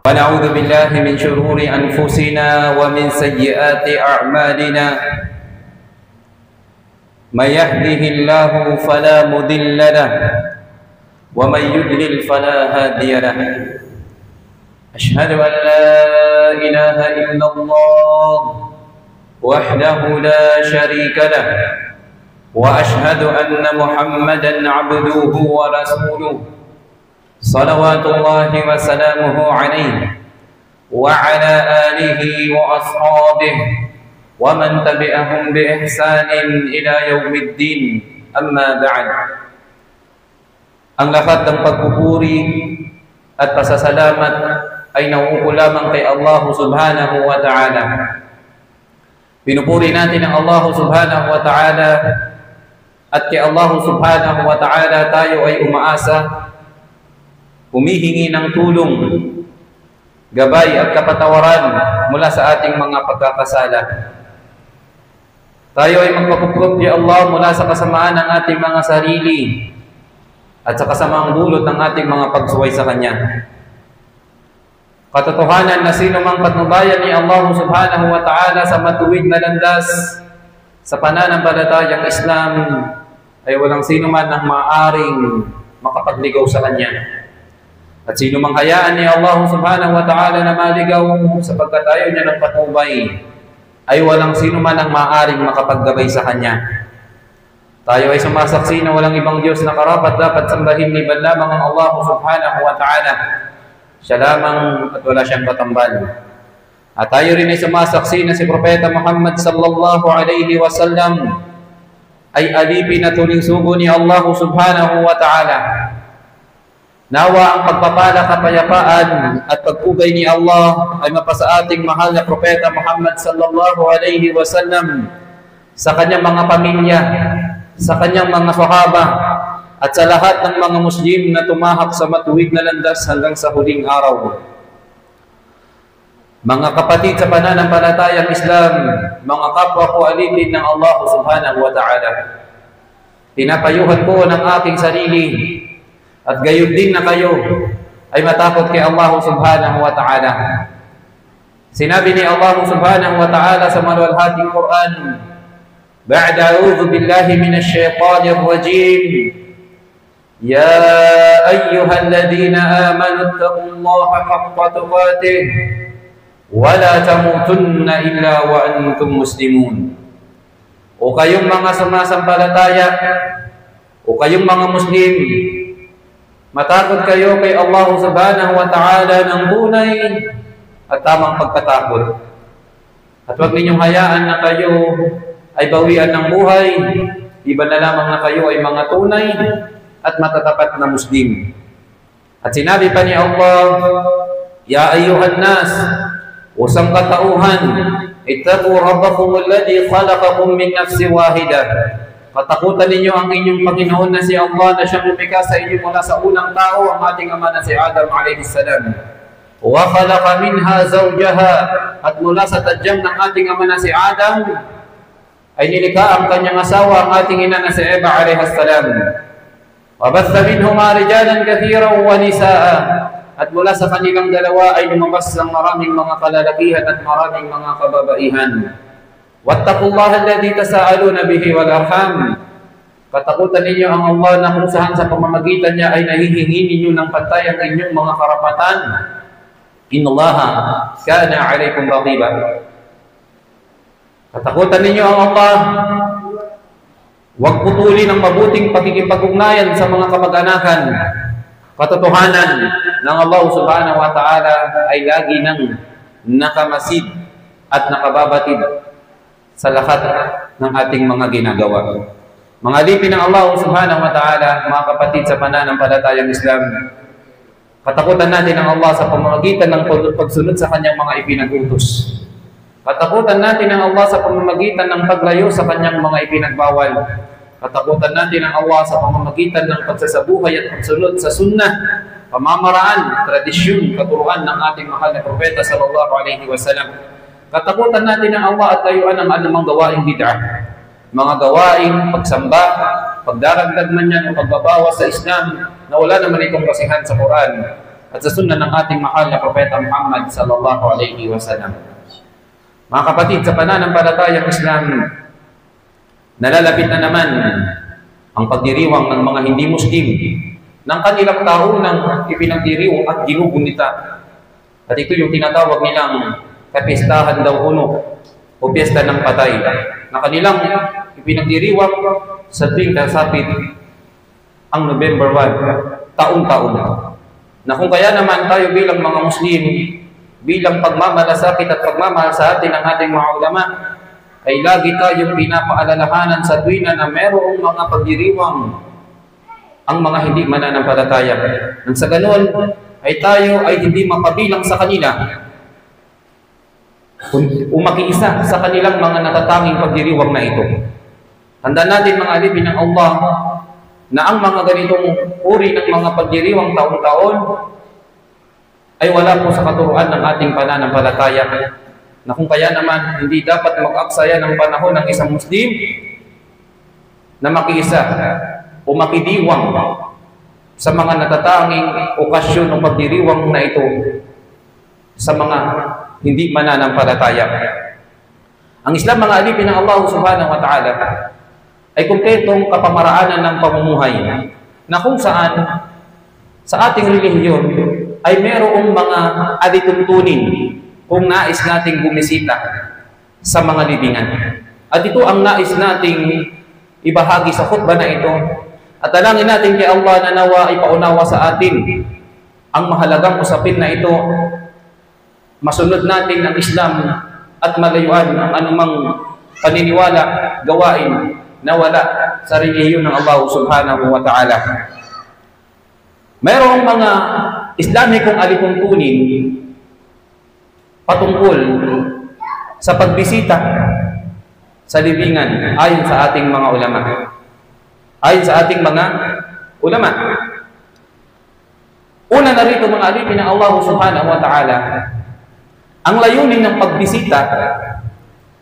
ونعوذ بالله من شرور أنفسنا ومن سيئات أعمالنا من يهده الله فلا مضل له ومن يضلل فلا هادي له أشهد أن لا إله إلا الله وحده لا شريك له وأشهد أن محمدا عبده ورسوله صلوات الله وسلامه عليه وعلى آله وأصحابه ومن تبعهم بإحسان إلى يوم الدين أما بعد. Ang lahat ng pagpupuri at pasasalamat ay nauuko lamang kay Allah subhanahu wa ta'ala. Pinupuri natin ang Allah subhanahu wa ta'ala at kay Allah subhanahu wa ta'ala tayo ay umaasa, humihingi ng tulong, gabay at kapatawaran mula sa ating mga pagkakasala. Tayo ay magpapuprop kay Allah mula sa kasamaan ng ating mga sarili at sa kasamaang dulot ng ating mga pagsuway sa Kanya. Katotohanan na sino mang patnubayan ni Allah subhanahu wa ta'ala sa matuwid na landas sa pananampalatayang Islam ay walang sino man ang maaaring makapagligaw sa Kanya. At sino mang hayaan ni Allah subhanahu wa ta'ala na maligaw sapagkat ayaw niya ng patnubay, ay walang sino man ang maaaring makapaggabay sa Kanya. Tayo ay sumasaksi na walang ibang Diyos na karapat dapat sambahin liban lamang ang Allah subhanahu wa ta'ala. Siya lamang at wala siyang katambal. At tayo rin ay sumasaksi na si Propeta Muhammad sallallahu alaihi wasallam ay alipin at huling sugo ni Allah subhanahu wa ta'ala. Nawa ang pagpapala, kapayapaan at pagpugay ni Allah ay mapasa ating mahal na Propeta Muhammad sallallahu alaihi wasallam sa kanyang mga pamilya, sa kanyang mga sahaba, at sa lahat ng mga Muslim na tumahak sa matuwid na landas hanggang sa huling araw. Mga kapatid sa pananampalatayang Islam, mga kapwa ko alipin ng Allah subhanahu wa ta'ala, pinapayuhan ko ng aking sarili at gayon din na kayo ay matakot kay Allah subhanahu wa ta'ala. Sinabi ni Allah subhanahu wa ta'ala sa maluwalhating Quran, ba'da a'udhu billahi minash shaitanir rajim, ya ayyuhalladhina amanu ittaqullaha haqqa tuqatih wa la tamutunna illa wa antum muslimun. O kayong mga sumasampalataya, o kayong mga Muslim, matakot kayo kay Allah subhanahu wa ta'ala ng tunay at tamang pagkatakot. At huwag ninyong hayaan na kayo ay bawian ng buhay, iba na lamang na kayo ay mga tunay at matatapat na Muslim. At sinabi pa ni Allah, ya ayyuhan nas, usang katauhan, ittaqu rabbakum alladhi khalaqakum min nafsin wahidah. Patakutan ninyo ang inyong Panginoon na si Allah na siyang lumikha sa inyo mula sa unang tao, ang ating ama na si Adam alayhi salam. Wa khalaqa minha zawjaha, at mula sa tadyang ng ating ama na si Adam ay nilikha ang kanyang asawa, ang ating ina na si Eva alayhi salam. Wa batha minhuma rijalan kathiran wa nisaa, at mula sa kanilang dalawa ay lumabas ang maraming mga kalalakihan at maraming mga kababaihan. Wattaqullaha alladhi tasaaluna bihi wal arham. Katakutan ninyo ang Allah na kung saan sa pamamagitan niya ay nahihingi ninyo ng pantay ang inyong mga karapatan. Innallaha kana 'alaykum raqiba. Katakutan ninyo ang Allah. Huwag putulin ang mabuting pakikipag-ugnayan sa mga kamag-anakan. Katotohanan ng Allah subhanahu wa ta'ala ay lagi nang nakamasid at nakababatid sa lahat ng ating mga ginagawa. Mga alipin ng Allah subhanahu wa ta'ala, mga kapatid sa pananampalatayang Islam, katakutan natin ang Allah sa pamamagitan ng pagsunod sa kanyang mga ipinag-utos. Katakutan natin ang Allah sa pamamagitan ng paglayo sa kanyang mga ipinagbawal. Katakutan natin ang Allah sa pamamagitan ng pagsasabuhay at pagsunod sa sunnah, pamamaraan, tradisyon, katuruan ng ating mahal na propeta sallallahu alaihi wasallam. Katakutan natin ang Allah at layuan ang anumang gawaing bid'ah. Mga gawaing pagsamba, pagdaragdag man yan o pagbabawas sa Islam na wala naman itong basihan sa Quran at sa sunnah ng ating mahal na Propeta Muhammad sallallahu alaihi wasallam. Mga kapatid, sa pananampalatayang Islam, nalalapit na naman ang pagdiriwang ng mga hindi Muslim ng kanilang taunang ipinagdiriwang at ginugunita. At ito yung tinatawag nilang kapistahan daw uno o piyesta ng patay na kanilang ipinagdiriwang sa tuwing kasapit ang November 1, taon-taon. Na kung kaya naman tayo bilang mga Muslim, bilang pagmamalasakit at pagmamahal sa atin ng ating mga ulama, ay lagi tayong pinapaalalahanan sa tuwina na mayroong mga pagdiriwang ang mga hindi mananampalataya. Nang sa ganun, ay tayo ay hindi mapabilang sa kanila o makiisa sa kanilang mga natatanging pagdiriwang na ito. Tandaan natin mga alipin ng Allah na ang mga ganitong uri ng mga pagdiriwang taon-taon ay wala po sa katuruan ng ating pananampalataya, na kung kaya naman hindi dapat mag-aksaya ng panahon ng isang Muslim na makiisa o makidiwang sa mga natatanging okasyon ng pagdiriwang na ito sa mga hindi mananampalataya. Ang Islam, mga alipin ng Allah subhanahu wa ta'ala, ay kumpletong kapamaraanan ng pamumuhay na kung saan sa ating relihiyon ay mayroong mga alituntunin kung nais nating bumisita sa mga libingan. At ito ang nais nating ibahagi sa khutbah na ito. At dalangin natin kay Allah na nawa ipaunawa sa atin ang mahalagang usapin na ito. Masunod natin ang Islam at malayuan ang anumang paniniwala, gawain na wala sa relihiyon ng Allah subhanahu wa ta'ala. Mayroong mga Islamikong alituntunin patungkol sa pagbisita sa libingan ayon sa ating mga ulama. Ayon sa ating mga ulama. Una na rito mga alipin ng Allah subhanahu wa ta'ala, ang layunin ng pagbisita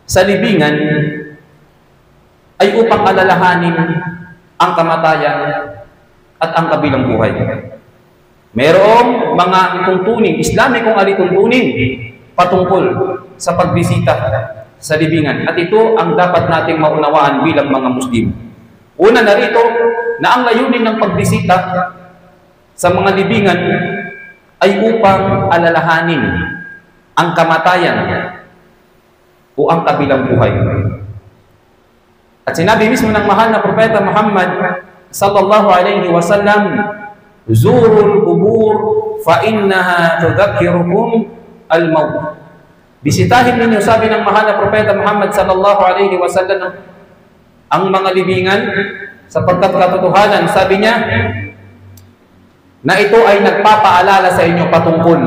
sa libingan ay upang alalahanin ang kamatayan at ang kabilang buhay. Mayroong mga tuntunin, Islamikong alituntunin patungkol sa pagbisita sa libingan. At ito ang dapat nating maunawaan bilang mga Muslim. Una na rito na ang layunin ng pagbisita sa mga libingan ay upang alalahanin ang kamatayan o ang kabilang buhay. At sinabi mismo ng mahal na Propeta Muhammad sallallahu alaihi wasallam, "Zurul qubur fa innaha tudhakkirukum al-maut." Bisitahin ninyo, sabi ng mahal na Propeta Muhammad sallallahu alaihi wasallam, ang mga libingan sapagkat katotohanan, sabi niya, na ito ay nagpapaalala sa inyo patungkol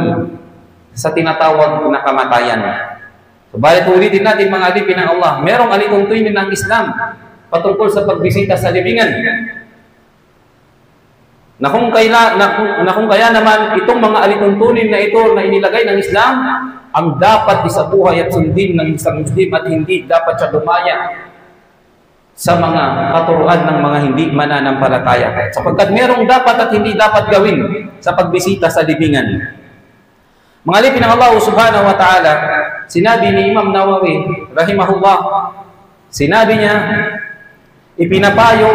sa tinatawag na kamatayan. Subalit ulitin natin mga alipin ng Allah, merong alituntunin ng Islam patungkol sa pagbisita sa libingan. Na kung kaya naman itong mga alituntunin na ito na inilagay ng Islam, ang dapat isabuhay at sundin ng isang Muslim at hindi dapat siya dumaya sa mga katuruan ng mga hindi mananampalataya. Sapagkat merong dapat at hindi dapat gawin sa pagbisita sa libingan. Mga alipin ng Allah subhanahu wa ta'ala, sinabi ni Imam Nawawi, rahimahullah, sinabi niya, ipinapayo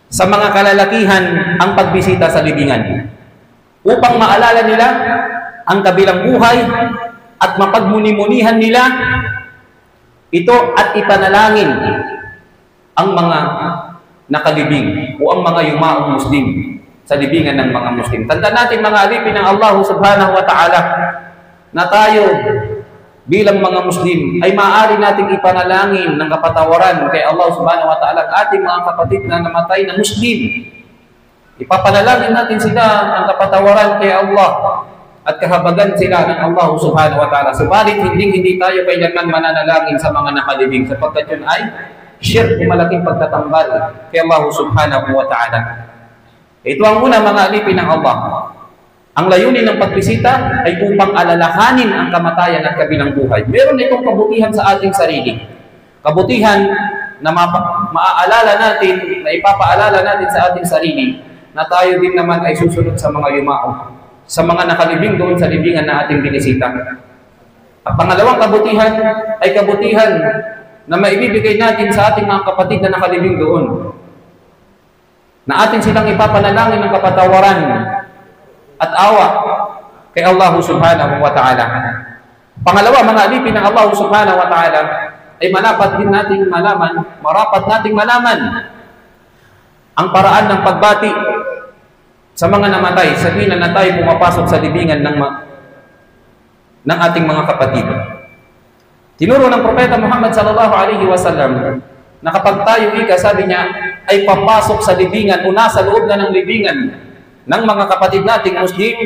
sa mga kalalakihan ang pagbisita sa libingan upang maalala nila ang kabilang buhay at mapagmuni-munihan nila ito at ipanalangin ang mga nakalibing o ang mga yumaong Muslim sa libingan ng mga Muslim. Tandaan natin mga alipin ng Allah subhanahu wa ta'ala na tayo bilang mga Muslim ay maaari nating ipanalangin ng kapatawaran kay Allah subhanahu wa ta'ala at ating mga kapatid na namatay na Muslim. Ipapanalangin natin sila ng kapatawaran kay Allah at kahabagan sila ng Allah subhanahu wa ta'ala. Subalit hindi tayo kailanman mananalangin sa mga nakalibing sapagkat yun ay shirk o malaking pagtatambal kay Allah subhanahu wa ta'ala. Ito ang una mga alipin ng Allah. Ang layunin ng pagbisita ay upang alalahanin ang kamatayan at kabilang buhay. Meron itong kabutihan sa ating sarili. Kabutihan na maaalala natin, na ipapaalala natin sa ating sarili, na tayo din naman ay susunod sa mga yumao, sa mga nakalibing doon sa libingan na ating binisita. At pangalawang kabutihan ay kabutihan na maibibigay natin sa ating mga kapatid na nakalibing doon, na atin silang ipapanalangin ng kapatawaran at awa kay Allah subhanahu wa ta'ala. Pangalawa, mga alipin ng Allah subhanahu wa ta'ala, ay marapat nating malaman ang paraan ng pagbati sa mga namatay, sabihin na tayo pumapasok sa libingan ng ating mga kapatid. Tinuro ng Propeta Muhammad sallallahu alaihi wasallam na kapag tayo sabi niya, ay papasok sa libingan o nasa loob na ng libingan ng mga kapatid nating Muslim,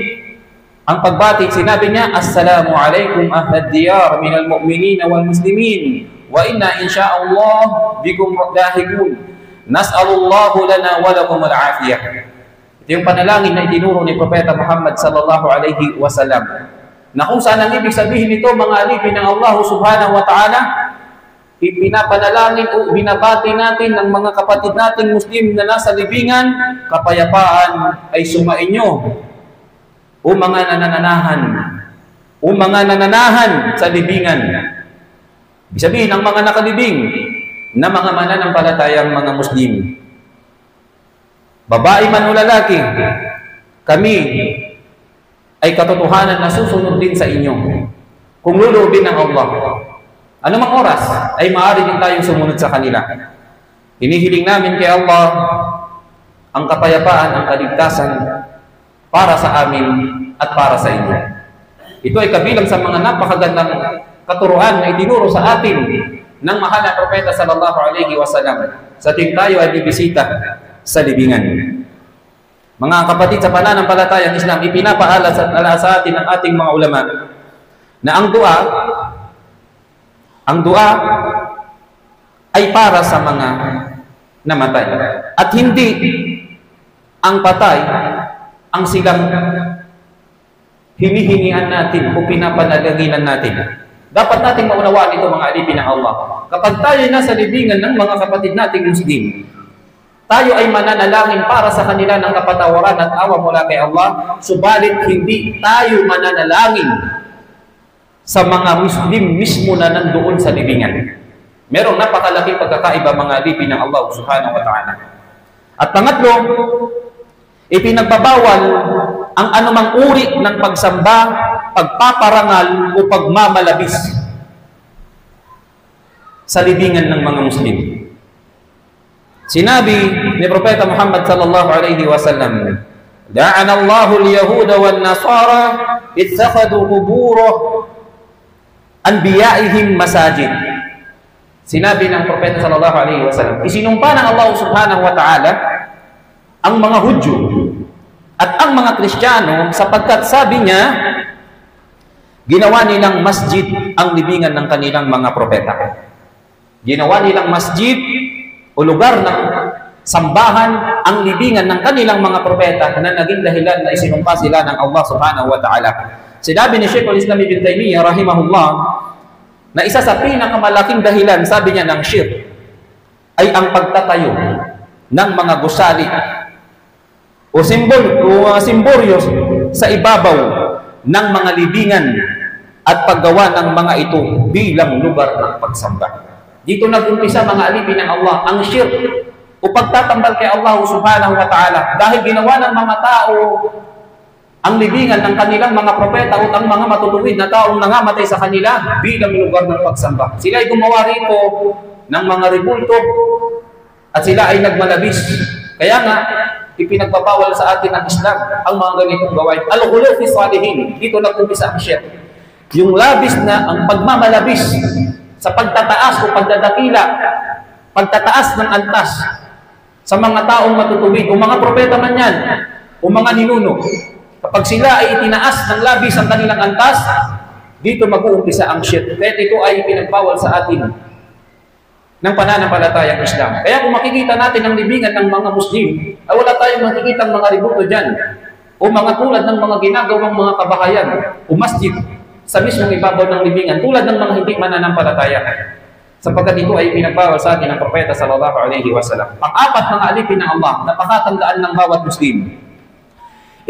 ang pagbati, sinabi niya, Assalamu alaikum ahlad diyar minal mu'minina wal muslimin wa inna insha'Allah bikum dahikun nas'alullahu lana wa lakum al-afiyah. Ito yung panalangin na itinuro ni Propeta Muhammad sallallahu alaihi wasallam, na kung saan ang ibig sabihin nito, mga alipin ng Allah subhanahu wa ta'ala, ipinapanalangin o binabati natin ng mga kapatid nating Muslim na nasa libingan, kapayapaan ay sumainyo o mga nananahan sa libingan. Ibig sabihin, ang mga nakalibing na mga mananampalatayang mga Muslim, babae man o lalaki, kami ay katotohanan na susunod din sa inyo kung luluubin ng Allah. Anumang oras ay maaari din tayong sumunod sa kanila. Hinihiling namin kay Allah ang kapayapaan, ang kaligtasan para sa amin at para sa inyo. Ito ay kabilang sa mga napakagandang katuruan na itinuro sa atin ng mahal na Propeta sallallahu alaihi wasallam sa tuwing tayo ay bibisita sa libingan. Mga kapatid sa pananampalatayang Islam, ipinapaala sa atin ng ating mga ulama na ang dua ay para sa mga namatay. At hindi ang patay ang silang hinihingian natin o pinapanalangin natin. Dapat nating maunawaan ito, mga alipin ng Allah. Kapag tayo nasa libingan ng mga kapatid nating Muslim, tayo ay mananalangin para sa kanila ng kapatawaran at awa mula kay Allah, subalit hindi tayo mananalangin sa mga Muslim mismo na nandoon sa libingan. Merong napakalaking pagkakaiba, mga alipin ng Allah subhanahu wa ta'ala. At pangatlo, ipinagbabawal ang anumang uri ng pagsamba, pagpaparangal o pagmamalabis sa libingan ng mga Muslim. Sinabi ni Propeta Muhammad sallallahu alaihi wasallam, La'ana Allahu al-Yahuda wal-Nasara ittakhadhu qubur anbiya'ihim masajid. Sinabi ng Propeta sallallahu alaihi wasallam, isinumpa ng Allah subhanahu wa ta'ala ang mga Hudyo at ang mga Kristiyano sapagkat sabi niya, ginawa nilang masjid ang libingan ng kanilang mga propeta. Ginawa nilang masjid o lugar ng sambahan ang libingan ng kanilang mga propeta na naging dahilan na isinumpa sila ng Allah subhanahu wa ta'ala. Sinabi ni Sheikhul Islam Ibn Taymiyyah rahimahullah na isa sa pinakamalaking dahilan, sabi niya, ng shirk ay ang pagtatayo ng mga gusali o simbolyo sa ibabaw ng mga libingan at paggawa ng mga ito bilang lugar ng pagsamba. Dito nag-umpisa, mga alipin ng Allah, ang shirk o pagtatambal kay Allah subhanahu wa ta'ala dahil ginawa ng mga tao ang libingan ng kanilang mga propeta o ang mga matutuwid na taong nangamatay sa kanila bilang lugar ng pagsamba. Sila ay gumawa rito ng mga ribulto at sila ay nagmalabis. Kaya nga, ipinagbabawal sa atin ang Islam ang mga ganitong gawain. Al-ghulu fi salihin, dito nag-umpisa ang shirk. Yung labis na ang pagmamalabis sa pagtataas o pagdadakila, pagtataas ng antas sa mga taong matutuwid o mga propeta man yan o mga ninuno. Kapag sila ay itinaas ng labis ang kanilang antas, dito mag-uumpisa ang shirk. Kaya ito ay pinagbawal sa atin ng pananampalatayang Islam. Kaya kung makikita natin ang libingan ng mga Muslim, ay wala tayong makikita ang mga ributo dyan. o mga tulad ng mga ginagawang mga kabahayan o masjid sa mismong ibabaw ng libingan, tulad ng mga hindi mananampalataya. Sapagkat ito ay pinagbawal sa atin ng Propeta sallallahu alaihi wasallam. Pang-apat, mga alipin ng Allah, napakatandaan ng bawat Muslim.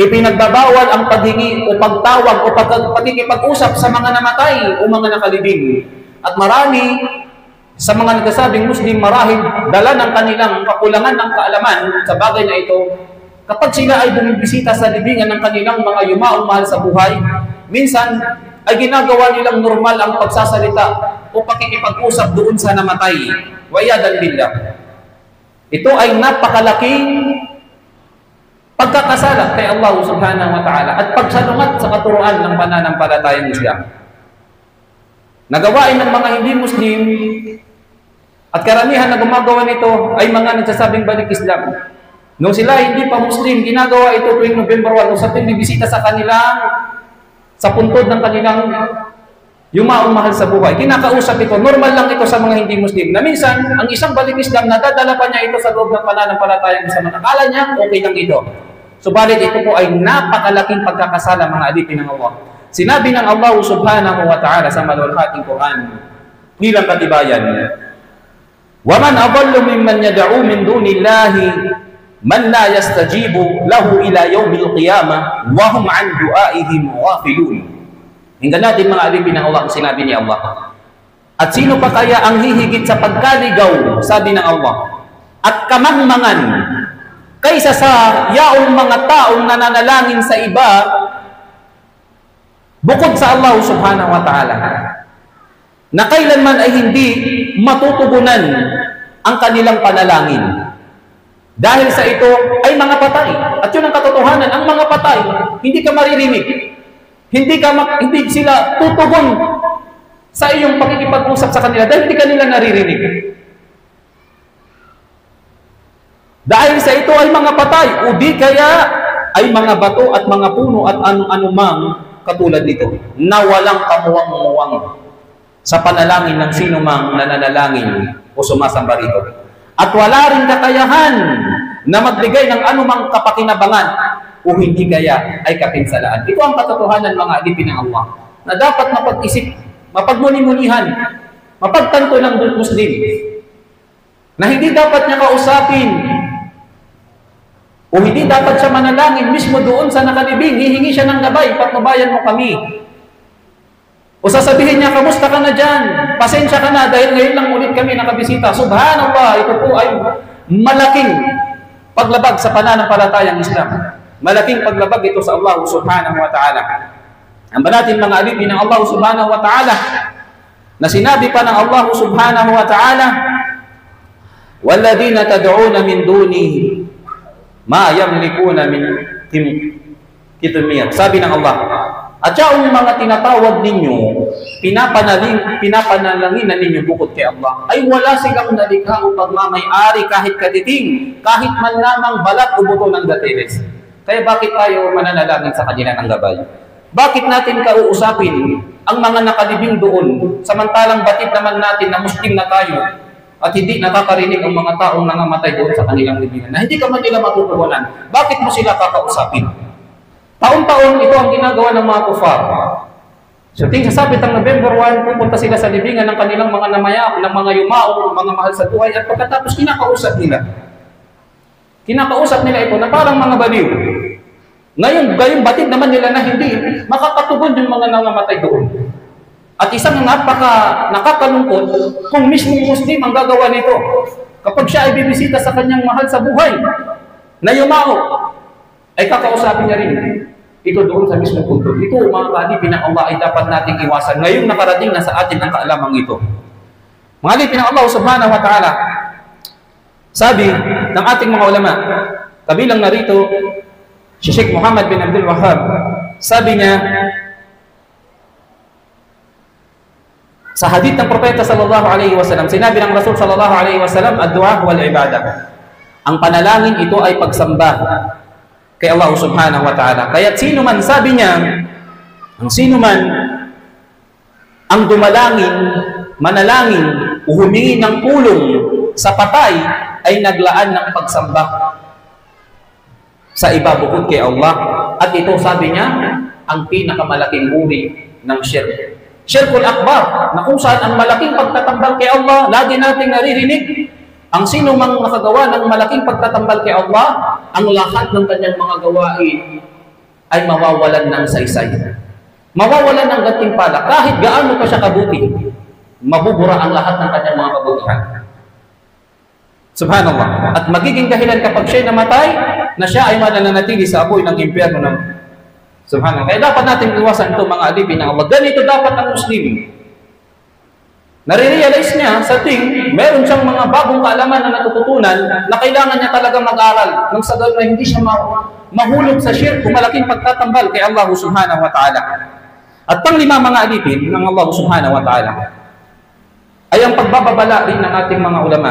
Ipinagbabawal ang paghingi o pagtawag o pagkikipag-usap sa mga namatay o mga nakalibing. At marami sa mga nagsasabing Muslim marahil dala ng kanilang kakulangan ng kaalaman sa bagay na ito. Kapag sila ay bumibisita sa libingan ng kanilang mga yumaong mahal sa buhay, minsan ay ginagawa nilang normal ang pagsasalita o pakikipag-usap doon sa namatay. Wayadan billah. Ito ay napakalaking pagkakasala kay Allah subhanahu wa ta'ala at pagsalungat sa katuruan ng pananampalatayang Islam. Nagawain ng mga hindi Muslim at karamihan na gumagawa nito ay mga nagsasabing balik Islam. Nung sila hindi pa Muslim, ginagawa ito tuwing November 1 sa tuwing bibisita sa kanilang, sa puntod ng kanilang yumaong mahal sa buhay. Kinakausap ito. Normal lang ito sa mga hindi Muslim. Na minsan, ang isang balik Islam, nadadala pa niya ito sa loob ng pananampalatayang Islam. Akala niya, okay lang ito. Subalit ito po ay napakalaking pagkakasala, mga alipin ng Allah. Sinabi ng Allah subhanahu wa ta'ala sa maluwalhating Quran bilang katibayan, وَمَنْ أَضَلُّ مِمَّنْ يَدْعُو مِنْ دُونِ اللَّهِ مَنْ لَا يَسْتَجِيبُ لَهُ إِلَى يَوْمِ الْقِيَامَةِ وَهُمْ عَنْ دُعَائِهِمْ غَافِلُونَ. Hinggan natin, mga alipin ng Allah, ang sinabi ni Allah. At sino pa kaya ang hihigit sa pagkaligaw, sabi ng Allah, at kamangmangan kaysa sa yaong mga taong nananalangin sa iba bukod sa Allah subhanahu wa ta'ala, na kailanman ay hindi matutugunan ang kanilang panalangin. Dahil sa ito ay mga patay. At yun ang katotohanan, ang mga patay, hindi ka maririnig. Hindi sila tutugon sa iyong pakikipag-usap sa kanila dahil hindi kanila naririnig. Dahil sa ito ay mga patay, o di kaya ay mga bato at mga puno at anumang katulad nito na walang kamuwang-muwang sa panalangin ng sino mang nananalangin o sumasamba rito. At wala rin kakayahan na magbigay ng anumang kapakinabangan o hindi kaya ay kapinsalaan. Ito ang katotohanan, mga alipin ng Allah, na dapat mapag-isip, mapagmuni-munihan, mapagtanto ng Muslim, na hindi dapat niya kausapin o hindi dapat siya manalangin mismo doon sa nakalibing. Hihingi siya ng gabay, patnubayan mo kami. O sasabihin niya, kamusta ka na dyan? Pasensya ka na dahil ngayon lang ulit kami nakabisita. Subhanallah, ito po ay malaking paglabag sa pananampalatayang Islam. Malaking paglabag ito sa Allah subhanahu wa ta'ala. Ang natin, mga alipin ng Allah subhanahu wa ta'ala, na sinabi pa ng Allah subhanahu wa ta'ala, وَالَّذِينَ تَدْعُونَ مِنْ دُونِهِ مَا يَمْلِكُونَ مِنْ كِتْمِيرٍ. Sabi ng Allah, at yung mga tinatawag ninyo, pinapanalangin na ninyo bukod kay Allah, ay wala silang nalikha o pagmamay-ari kahit katiting, kahit man lamang balat o buto ng datiles. Kaya bakit tayo mananalangin sa kanila ng gabay? Bakit natin kauusapin ang mga nakalibing doon, samantalang batid naman natin na Muslim na tayo at hindi nakakarinig ang mga taong nangamatay doon sa kanilang libingan, na hindi ka man nila matutuwanan? Bakit mo sila kakausapin? Taon-taon ito ang ginagawa ng mga kufar. So, sabit ang November 1, pupunta sila sa libingan ng kanilang mga namaya, ng mga yumao, mga mahal sa buhay, at pagkatapos kinakausap nila. Kinakausap nila ito na parang mga baliw. Ngayon batid naman nila na hindi makakatugon yung mga nangamatay doon. At isang nakakalungkot kung mismong Muslim ang gagawa nito. Kapag siya ay bibisita sa kanyang mahal sa buhay, na yumao, ay kakausapin niya rin ito doon sa mismong punto. Ito, mga kalipin ng Allah, ay dapat nating iwasan. Ngayong nakarating na sa atin ang kaalamang ito. Mga kalipin ng Allah subhanahu wa ta'ala, sabi ng ating mga ulama, kabilang narito si Sheikh Muhammad bin Abdul Wahhab, sabi niya, sa hadith ng Propeta sallallahu alaihi wasallam, sinabi ng Rasul sallallahu alaihi wasallam, ad-du'a wal ibadah. Ang panalangin ito ay pagsamba kay Allah subhanahu wa ta'ala. Kaya sino man, sabi niya, ang sino man ang manalangin o humingi ng tulong sa patay ay naglaan ng pagsamba sa iba bukod kay Allah. At ito, sabi niya, ang pinakamalaking uri ng shirk. Shirkul akbar, na kung saan ang malaking pagtatambal kay Allah, lagi nating naririnig, ang sino mang nakagawa ng malaking pagtatambal kay Allah, ang lahat ng kanyang mga gawain ay mawawalan ng saysay. Mawawalan ng gantimpala. Kahit gaano pa siya kabuti, mabubura ang lahat ng kanyang mga kabutihan. Subhanallah. At magiging dahilan kapag siya'y namatay, na siya ay mananatili sa apoy ng impyerno ng Subhanallah. Kaya dapat natin iwasan ito mga alipin ng Allah. Ganito dapat ang Muslim. Nare-realize niya sa ting, meron siyang mga bagong kaalaman na natututunan na kailangan niya talaga mag-aral nang sa gano'n na hindi siya mahulog sa shirk o malaking pagtatambal kay Allah Subhanahu wa Ta'ala. At panglima mga alipin ng Allah Subhanahu wa Ta'ala ay ang pagbababala rin ng ating mga ulama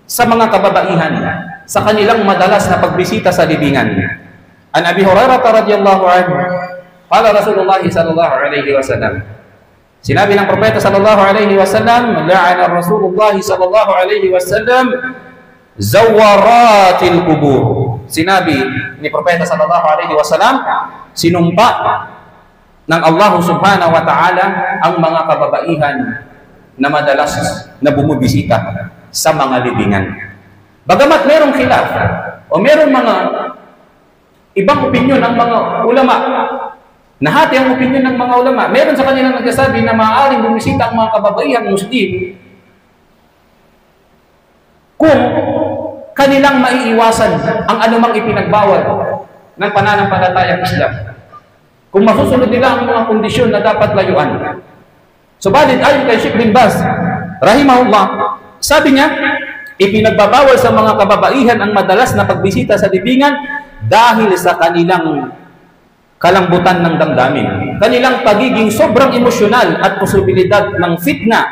sa mga kababaihan sa kanilang madalas na pagbisita sa libingan. An Abi Hurairah radhiyallahu anhu, qala Rasulullah sallallahu alaihi wasallam. Sinabi ng propeta sallallahu alaihi wasallam, la'ana Rasulullah sallallahu alaihi wasallam zawaratil qubur. Sinabi ni propeta sallallahu alaihi wasallam, sinumpa ng Allah Subhanahu wa Ta'ala ang mga kababaihan na madalas na bumibisita sa mga libingan. Bagamat merong khilaf o merong mga ibang opinyon ng mga ulama, nahati ang opinyon ng mga ulama, meron sa kanilang nagsasabi na maaaring bumisita ang mga kababaihang Muslim kung kanilang maiiwasan ang anumang ipinagbawal ng pananampalatayang Islam. Kung masusunod nila ang mga kondisyon na dapat layuan. Subalit ayon kay Sheikh bin Baz rahimahullah, sabi niya, ipinagbabawal sa mga kababaihan ang madalas na pagbisita sa libingan dahil sa kanilang kalambutan ng damdamin, kanilang pagiging sobrang emosyonal at posibilidad ng fitna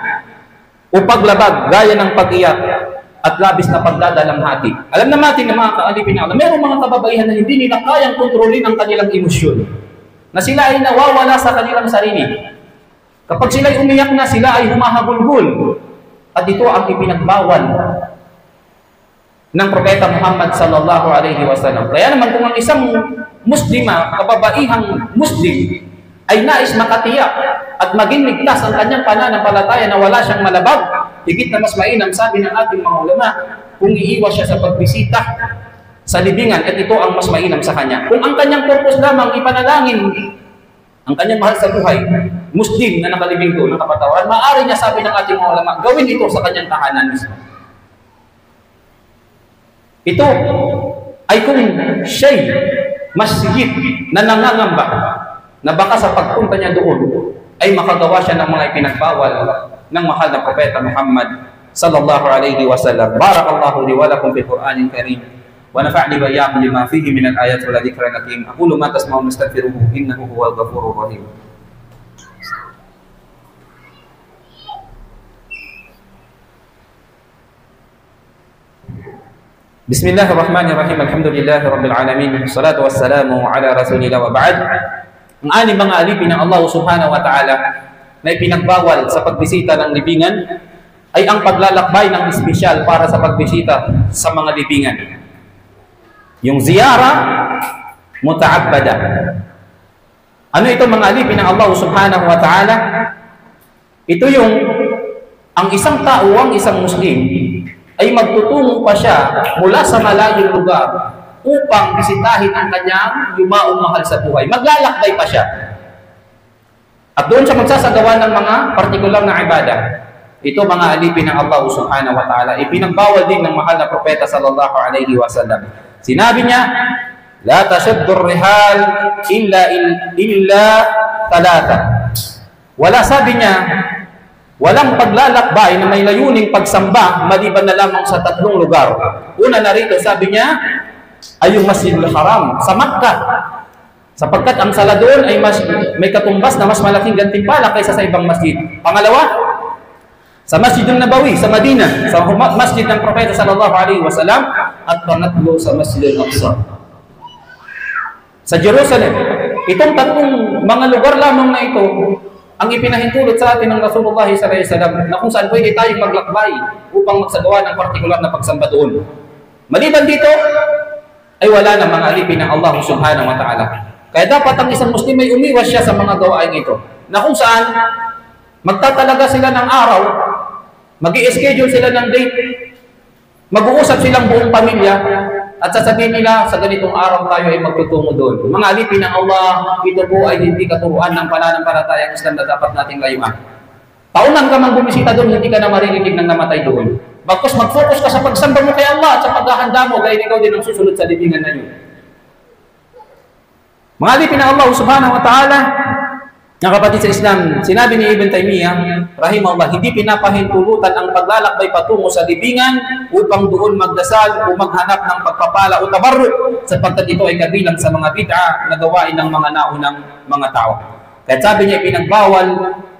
o paglabag gaya ng pag-iyak at labis na pagdadalamhati. Alam natin na mga kaalipin na mayroong mga kababaihan na hindi nila kayang kontrolin ang kanilang emosyon, na sila ay nawawala sa kanilang sarili. Kapag sila ay umiyak na, sila ay humahabulbul. At ito ang ipinagbawal ng Propeta Muhammad sallallahu alaihi wasallam. Kaya naman kung ang isang Muslima, kababaihang Muslim, ay nais makatiyak at maging ligtas ang kanyang pananampalataya na wala siyang malabag, higit na mas mainam, sabi ng ating mga ulama, kung iiwas siya sa pagbisita sa libingan, at ito ang mas mainam sa kanya. Kung ang kanyang purpose lamang ipanalangin ang kanyang mahal sa buhay, Muslim na nakalibing doon ng kapatawaran, maaari niya, sabi ng ating mga ulama, gawin ito sa kanyang tahanan mismo. Ito ay kung siya'y masjid na nangangamba na baka sa pagpunta niya doon ay makagawa siya ng mga ipinagbawal ng mahal na Propeta Muhammad sallallahu alaihi wasallam. Barakallahu li wa lakum fil Qur'anil Karim wa nafa'ni wa iyyakum lima fihi min al-ayati wal dhikril hakim. Aqulu ma tasma'un astaghfiruhu innahu huwal ghafurur rahim. Bismillahirrahmanirrahim. Alhamdulillahi rabbil alamin. Wassalatu wassalamu ala rasulillah wa ba'd. Ang anim mga alipin ng Allah Subhanahu wa Ta'ala na ipinagbawal sa pagbisita ng libingan ay ang paglalakbay ng espesyal para sa pagbisita sa mga libingan. Yung ziyara muta'abbada. Ano ito mga alipin ng Allah Subhanahu wa Ta'ala? Ito yung ang isang tao, ang isang Muslim, ay magtutungo pa siya mula sa malayong lugar upang bisitahin ang kanyang yumaong mahal sa buhay. Maglalakbay pa siya. At doon siya magsasagawa ng mga partikular na ibadah. Ito mga alipin ng Allah Subhanahu wa Ta'ala. Ipinagbawal din ng mahal na propeta sallallahu alaihi wasallam. Sinabi niya, la tashaddur rihal illa talata. Wala, sabi niya, walang paglalakbay na may layuning pagsamba maliban na lamang sa tatlong lugar. Una na rito, sabi niya, ay yung Masjidul Haram sa Makkah. Sapagkat ang sala doon ay may katumbas na mas malaking gantimpala kaysa sa ibang masjid. Pangalawa, sa Masjidul Nabawi sa Madina, sa masjid ng Propeta sallallahu alaihi wasallam, at pangatlo sa Masjidul Aqsa sa Jerusalem. Itong tatlong mga lugar lamang na ito ang ipinahintulot sa atin ng Rasulullah sallallahu alaihi wasallam na kung saan pwede tayong maglakbay upang magsagawa ng partikular na pagsamba doon. Maliban dito, ay wala na mga alipin ng Allah subhanahu wa ta'ala. Kaya dapat ang isang Muslim ay umiwas siya sa mga gawain ito, na kung saan magtatalaga sila ng araw, mag-i-schedule sila ng date, mag-uusap silang buong pamilya, at sasabihin nila sa ganitong araw tayo ay magtutungo doon. Mga alipin ng Allah, ito po ay hindi katuruan ng pananampalatayang Islam na dapat nating layuan. Taunan ka mang bumisita doon, hindi ka na maririnig ng namatay doon. Bagkus mag-focus ka sa pagsamba mo kay Allah at sa paghahanda mo, dahil ikaw din ang susunod sa libingan na yun. Mga alipin ng Allah subhanahu wa ta'ala, mga kapatid sa Islam, sinabi ni Ibn Taymiyyah, rahimahullah, hindi pinapahintulutan ang paglalakbay patungo sa libingan upang doon magdasal o maghanap ng pagpapala o tabarruk, sapagkat ito ay kabilang sa mga bid'a na gawain ng mga naunang mga tao. Kaya sabi niya, pinagbawal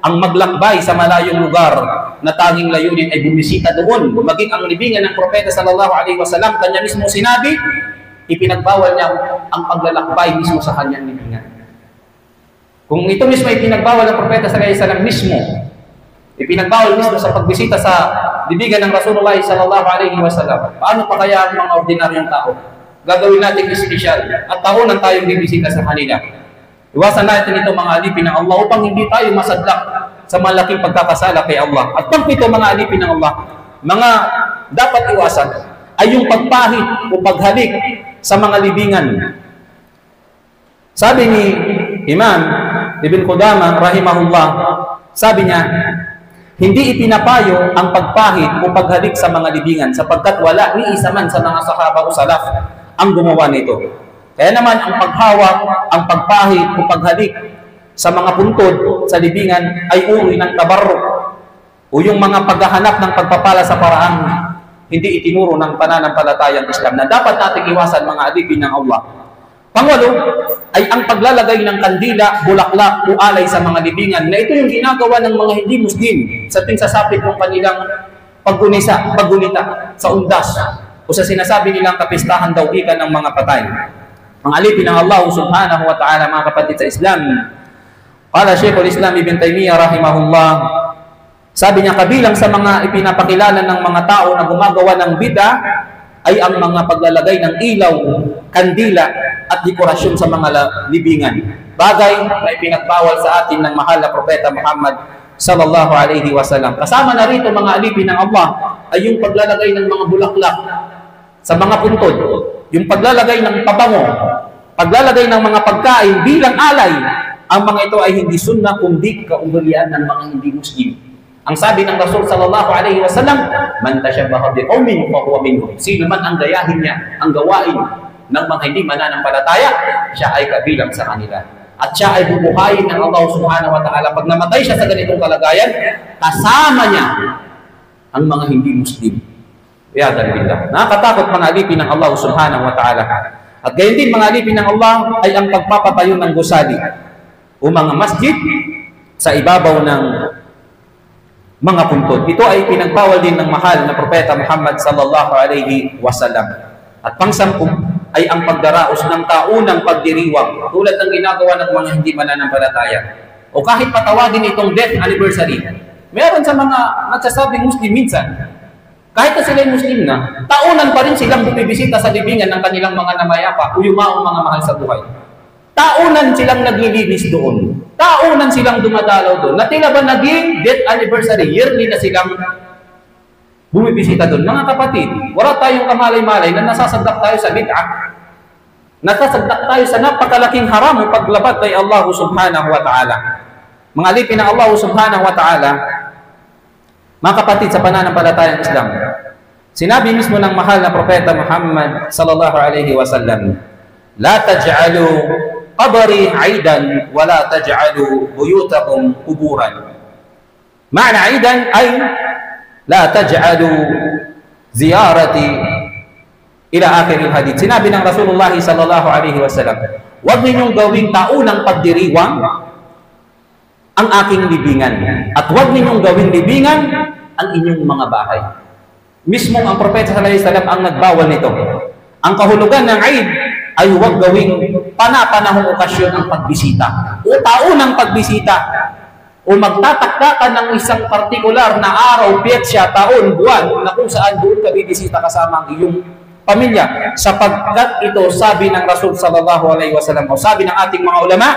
ang maglakbay sa malayong lugar na tanging layunin ay bumisita doon, maging ang libingan ng Propeta sallallahu alaihi wasallam, kanya mismo sinabi, ipinagbawal niya ang paglalakbay mismo sa kanyang libingan. Kung ito mismo ay pinagbawal ng Propeta sallallahu alaihi wasallam mismo, ipinagbawal mismo sa pagbisita sa libingan ng Rasulullah sallallahu alaihi wasallam, paano pa kaya ang mga ordinaryong tao? Gagawin natin espesyal at taonan tayong bibisita sa kanila. Iwasan natin ito mga alipin ng Allah upang hindi tayo masadlak sa malaking pagkakasala kay Allah. At pagpito mga alipin ng Allah, mga dapat iwasan ay yung pagpahit o paghalik sa mga libingan. Sabi ni Imam Ibn Qudamah rahimahullah, sabi niya, hindi ipinapayo ang pagpahit o paghalik sa mga libingan sapagkat wala ni isa man sa mga sahaba o salaf ang gumawa nito. Kaya naman ang paghawak, ang pagpahit o paghalik sa mga puntod sa libingan ay uri ng tabarruk o yung mga paghahanap ng pagpapala sa paraang hindi itinuro ng pananampalatayang Islam na dapat nating iwasan mga alipin ng Allah. Pangwalo ay ang paglalagay ng kandila, bulaklak o alay sa mga libingan na ito yung ginagawa ng mga hindi Muslim sa tuwing sasapit ng kanilang paggunita sa undas o sa sinasabi nilang kapistahan daw ika ng mga patay. Ang alipin ng Allah subhanahu wa ta'ala mga kapatid sa Islam. Qala Sheikhul Islam Ibn Taymiyyah rahimahullah, sabi niya kabilang sa mga ipinapakilala ng mga tao na gumagawa ng bid'a ay ang mga paglalagay ng ilaw, kandila at dekorasyon sa mga libingan. Bagay na ipinagbawal sa atin ng mahal na Propeta Muhammad sallallahu alaihi wasallam. Kasama na rito mga alipin ng Allah ay yung paglalagay ng mga bulaklak sa mga puntod, yung paglalagay ng pabango, paglalagay ng mga pagkain bilang alay. Ang mga ito ay hindi sunnah kundi kaugalian ng mga hindi Muslim. Ang sabi ng Rasul sallallahu alaihi wasallam, man tashabbaha biqaumin fa huwa minhum. Sino man ang gayahin niya ang gawain ng mga hindi mananampalataya, siya ay kabilang sa kanila. At siya ay bubuhayin ng Allah subhanahu wa ta'ala. Pag namatay siya sa ganitong kalagayan, kasama niya ang mga hindi Muslim. Iyadan billah. Nakakatakot mga alipin ng Allah subhanahu wa ta'ala. At gayon din mga alipin ng Allah ay ang pagpapatayo ng gusali o mga masjid sa ibabaw ng mga puntod. Ito ay pinagbawal din ng mahal na Propeta Muhammad sallallahu alaihi wasallam. At pangsampung ay ang pagdaraos ng taunang pagdiriwang tulad ng ginagawa ng mga hindi mananampalataya. O kahit patawagin itong death anniversary. Meron sa mga nagsasabing Muslim minsan, kahit na sila Muslim na, taunan pa rin silang bumibisita sa libingan ng kanilang mga namayapa o yumaong mga mahal sa buhay. Taunan silang naglilinis doon. Taunan silang dumadalaw doon. Na tila ba naging death anniversary, yearly na silang bumibisita doon. Mga kapatid, wala tayong kamalay-malay na nasasadak tayo sa bid'ah. Nasasadak tayo sa napakalaking haram o paglabat kay Allah subhanahu wa ta'ala. Mga alipin ng Allah subhanahu wa ta'ala, mga kapatid sa pananampalatayang Islam, sinabi mismo ng mahal na Propeta Muhammad sallallahu alaihi wasallam, la taj'alu qabri 'aidan wa la taj'alu buyutakum quburan. Ma'na 'aidan ay la taj'alu ziyarati ila akhir al-hadith. Sinabi ng Rasulullah sallallahu alaihi wasallam, huwag ninyong gawing taunang pagdiriwang ang aking libingan at huwag ninyong gawing libingan ang inyong mga bahay. Mismo ang Propeta sallallahu alaihi wasallam ang nagbawal nito. Ang kahulugan ng Eid ay huwag gawing panapanahong okasyon ang pagbisita o taunang pagbisita o magtatakda ka ng isang partikular na araw, petsa, taon, buwan na kung saan doon ka bibisita kasama ang iyong pamilya, sapagkat ito, sabi ng Rasul sallallahu alaihi wasallam, o sabi ng ating mga ulama,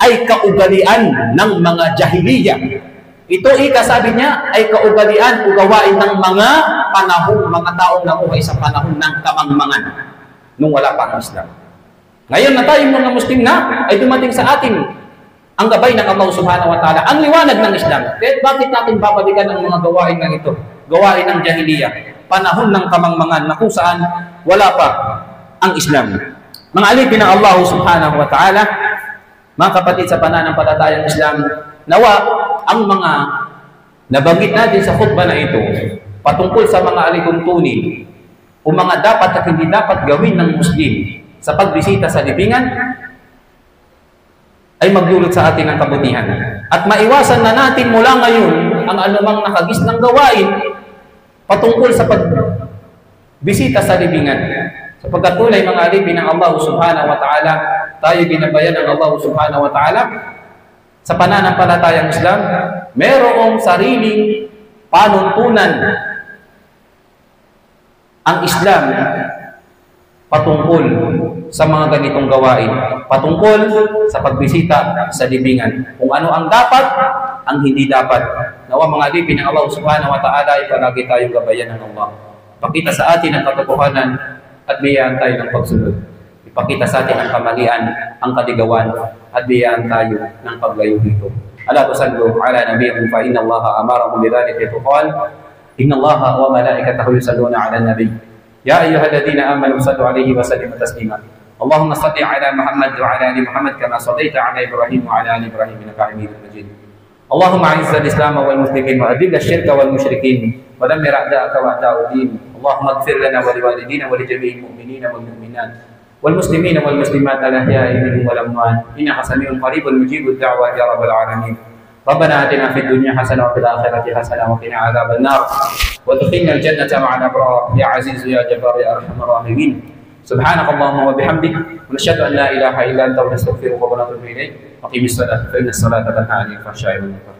ay kaugalian ng mga jahiliya. Ito, sabi niya, ay kaugalian o gawain ng mga panahon, mga taong namuhay sa panahon ng kamangmangan, nung wala pa ang Islam. Ngayon na tayong mga Muslim na, ay dumating sa ating ang gabay ng Allah subhanahu wa ta'ala, ang liwanag ng Islam. Kaya bakit natin babalikan ang mga gawain ng ito? Gawain ng jahiliya, panahon ng kamangmangan na kung saan wala pa ang Islam. Mga alipin ng Allah subhanahu wa ta'ala, mga kapatid sa pananampalatayang Islam, nawa ang mga nabanggit natin sa khutbah na ito patungkol sa mga alituntunin o mga dapat at hindi dapat gawin ng Muslim sa pagbisita sa libingan ay magdulot sa atin ng kabutihan. At maiwasan na natin mula ngayon ang anumang nakagis ng gawain patungkol sa pagbisita sa libingan. Sapagkat tunay mga alipin ng Allah subhanahu wa ta'ala, tayo ginabayan ng Allah subhanahu wa ta'ala sa pananampalatayang Islam, merong sariling panuntunan ang Islam patungkol sa mga ganitong gawain, patungkol sa pagbisita sa libingan, kung ano ang dapat, ang hindi dapat. Nawa mga alipin ng Allah subhanahu wa ta'ala, ipalagi tayong gabayan ng Allah. Ipakita sa atin ang katotohanan at biyayaan tayo ng pagsunod. Ipakita sa atin ang kamalian, ang kaligawan, at biyayaan tayo ng paglayo dito. Ala tusallu ala nabiyyikum fa inna Allaha amarakum bidhalika faqal inna Allaha wa malaikatahu yusalluna ala nabiy ya ayyuhalladhina amanu sallu alaihi wa sallimu taslima. Allahumma salli ala Muhammad wa ala ali Muhammad kama sallaita ala Ibrahim wa ala ali Ibrahim innaka Hamidum Majid. Allahumma a'izz al-islam wal muslimin wa adhill ash-shirka wal mushrikin wa dammir a'da'aka wa a'da'ud-din. Allahumma ighfir lana wa liwalidina wa li jami'il mu'minina wal mu'minat والمسلمين والمسلمات الأحياء منهم والأموات إنك سميع قريب مجيب الدعوات يا رب العالمين. ربنا آتنا في الدنيا حسنة وفي الآخرة حسنة وقنا عذاب النار وادخلنا الجنة مع الأبرار يا عزيز يا جبار يا أرحم الراحمين. سبحانك اللهم وبحمدك ونشهد أن لا إله إلا أنت ونستغفرك ونتوب إليك. أقم الصلاة فإن الصلاة تنهى عن الفحشاء والمنكر.